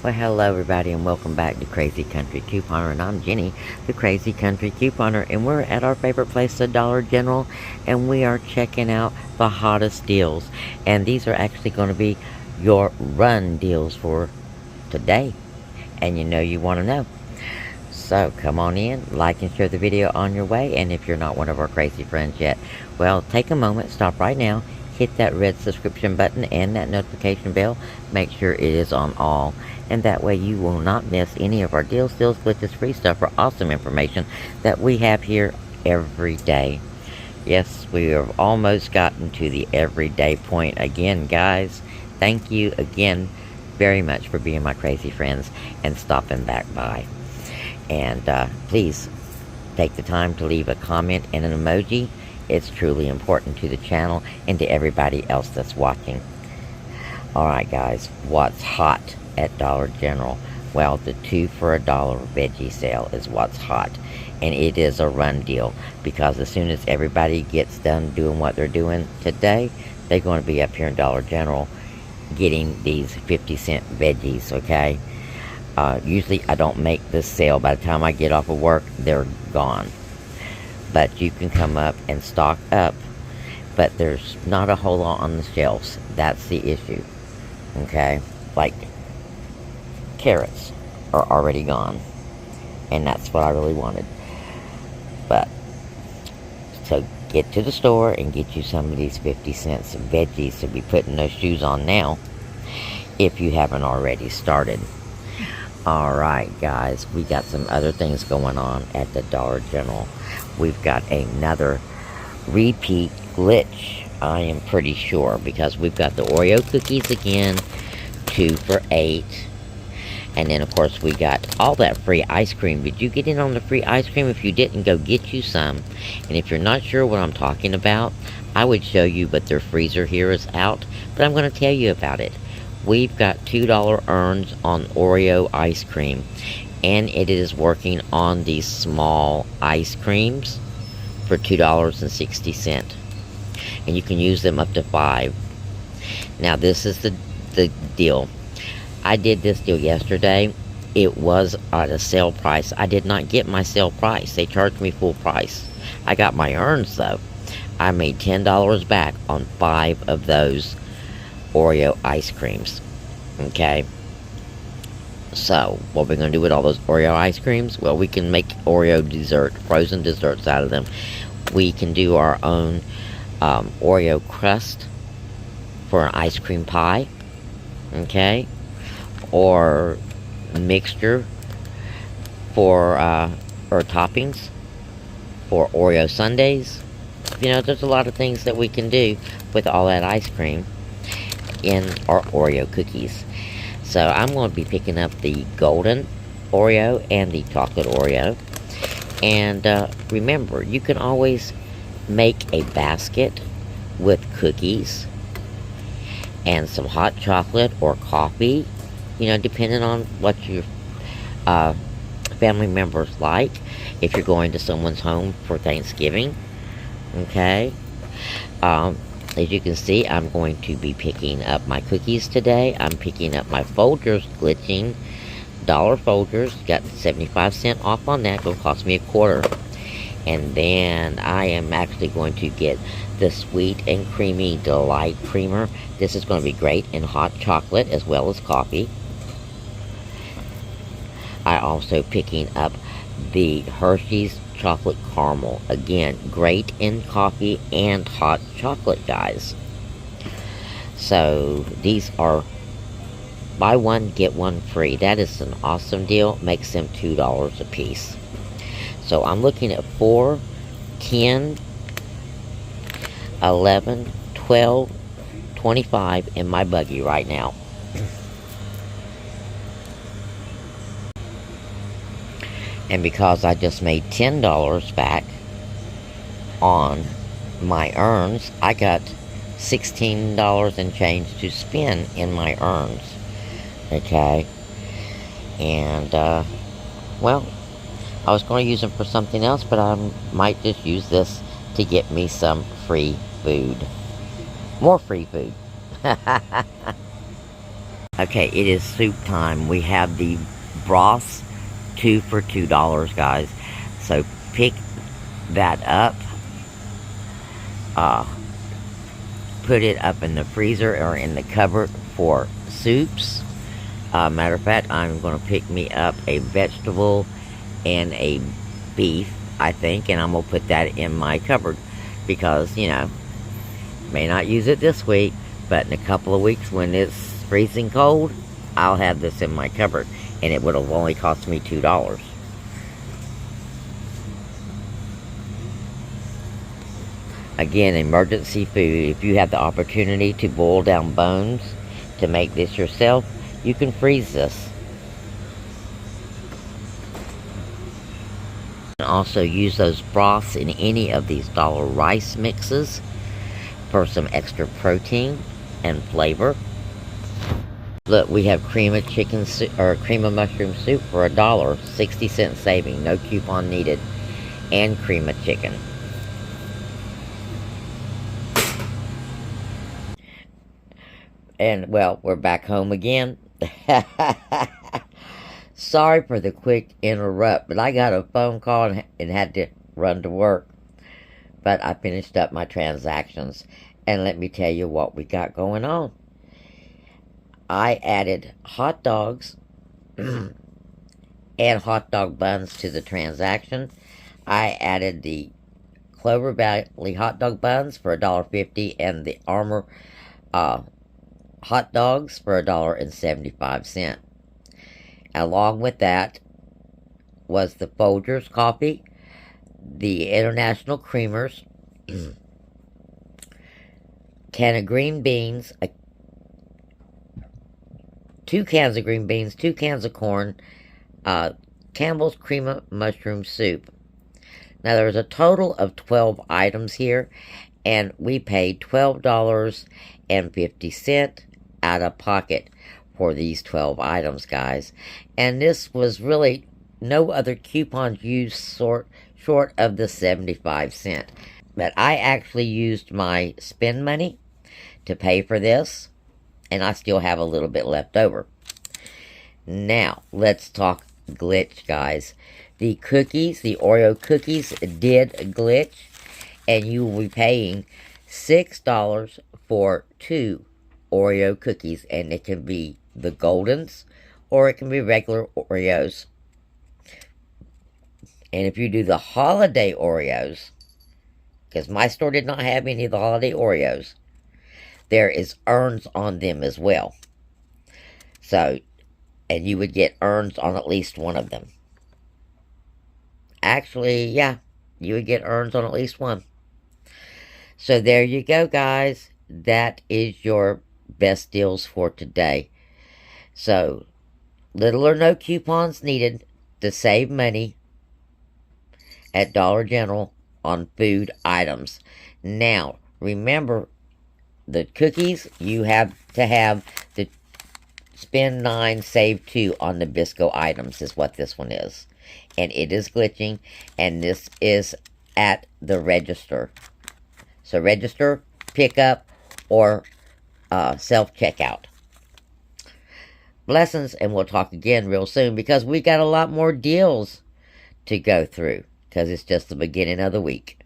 Well, hello everybody and welcome back to Crazy Country Couponer, and I'm Jenny, the Crazy Country Couponer, and we're at our favorite place, the Dollar General, and we are checking out the hottest deals. And these are actually going to be your run deals for today, and you know you want to know. So come on in, like and share the video on your way, and if you're not one of our crazy friends yet, well, take a moment, stop right now, hit that red subscription button and that notification bell. Make sure it is on all, and that way you will not miss any of our deals, glitches, free stuff, or awesome information that we have here every day. Yes, we have almost gotten to the everyday point again, guys. Thank you again very much for being my crazy friends and stopping back by. And please take the time to leave a comment and an emoji. It's truly important to the channel and to everybody else that's watching. Alright guys, what's hot at Dollar General? Well, the 2 for $1 veggie sale is what's hot. And it is a run deal, because as soon as everybody gets done doing what they're doing today, they're going to be up here in Dollar General getting these 50-cent veggies, okay? Usually I don't make this sale. By the time I get off of work, they're gone. But you can come up and stock up, but there's not a whole lot on the shelves. That's the issue, okay? Like, carrots are already gone, and that's what I really wanted. But, so get to the store and get you some of these 50 cents veggies to be putting those shoes on now, if you haven't already started. Alright guys, we got some other things going on at the Dollar General. We've got another repeat glitch, I am pretty sure, because we've got the Oreo cookies again, 2 for $8. And then of course we got all that free ice cream. Did you get in on the free ice cream? If you didn't, go get you some. And if you're not sure what I'm talking about, I would show you, but their freezer here is out. But I'm going to tell you about it. We've got $2 earns on Oreo ice cream, and it is working on these small ice creams for $2.60, and you can use them up to 5. Now this is the deal. I did this deal yesterday. It was at a sale price. I did not get my sale price. They charged me full price. I got my earns though. I made $10 back on 5 of those Oreo ice creams. Okay, so what we're going to do with all those Oreo ice creams? Well, we can make Oreo dessert, frozen desserts out of them. We can do our own Oreo crust for an ice cream pie, okay, or mixture for or toppings for Oreo sundaes. You know, there's a lot of things that we can do with all that ice cream in our Oreo cookies. So I'm going to be picking up the golden Oreo and the chocolate Oreo. And remember, you can always make a basket with cookies and some hot chocolate or coffee, you know, depending on what your family members like, if you're going to someone's home for Thanksgiving, okay? As you can see, I'm going to be picking up my cookies today. I'm picking up my Folgers glitching. Dollar Folgers. Got 75 cents off on that. It'll cost me $0.25. And then I am actually going to get the Sweet and Creamy Delight Creamer. This is going to be great in hot chocolate as well as coffee. I also picking up the Hershey's Chocolate Caramel. Again, great in coffee and hot chocolate, guys. So these are buy one, get one free. That is an awesome deal. Makes them $2 a piece. So I'm looking at 4, 10, 11, 12, 25 in my buggy right now. And because I just made $10 back on my earns, I got $16 and change to spend in my earns. Okay? And, well, I was going to use them for something else, but I might just use this to get me some free food. More free food. Okay, it is soup time. We have the broths, 2 for $2, guys. So pick that up. Uh, put it up in the freezer or in the cupboard for soups. Matter of fact, I'm going to pick me up a vegetable and a beef, I think, and I'm going to put that in my cupboard because, may not use it this week, but in a couple of weeks when it's freezing cold, I'll have this in my cupboard, and it would have only cost me $2. Again, emergency food. If you have the opportunity to boil down bones to make this yourself, you can freeze this. You can also use those broths in any of these dollar rice mixes for some extra protein and flavor. Look, we have cream of chicken soup or cream of mushroom soup for $1, 60-cent saving, no coupon needed, and cream of chicken. And well, we're back home again. Sorry for the quick interrupt, but I got a phone call and had to run to work. But I finished up my transactions, and let me tell you what we got going on. I added hot dogs and hot dog buns to the transaction. I added the Clover Valley hot dog buns for $1.50 and the Armour hot dogs for $1.75. Along with that was the Folgers coffee, the International Creamers, can of green beans, 2 cans of green beans, 2 cans of corn, Campbell's cream of mushroom soup. Now there's a total of 12 items here, and we paid $12.50 out of pocket for these 12 items, guys. And this was really no other coupons used short of the 75-cent. But I actually used my spend money to pay for this, and I still have a little bit left over. Now, let's talk glitch, guys. The cookies, the Oreo cookies did glitch, and you will be paying $6 for 2 Oreo cookies, and it can be the Goldens or it can be regular Oreos. And if you do the holiday Oreos, because my store did not have any of the holiday Oreos, there is urns on them as well. So, and you would get urns on at least one of them. Actually, yeah, you would get urns on at least one. So there you go, guys. That is your best deals for today. So, little or no coupons needed to save money at Dollar General on food items. Now, remember, the cookies, you have to have the spend 9, save 2 on the Bisco items is what this one is. And it is glitching, and this is at the register. So register, pick up, or self-checkout. Blessings, and we'll talk again real soon because we got a lot more deals to go through because it's just the beginning of the week.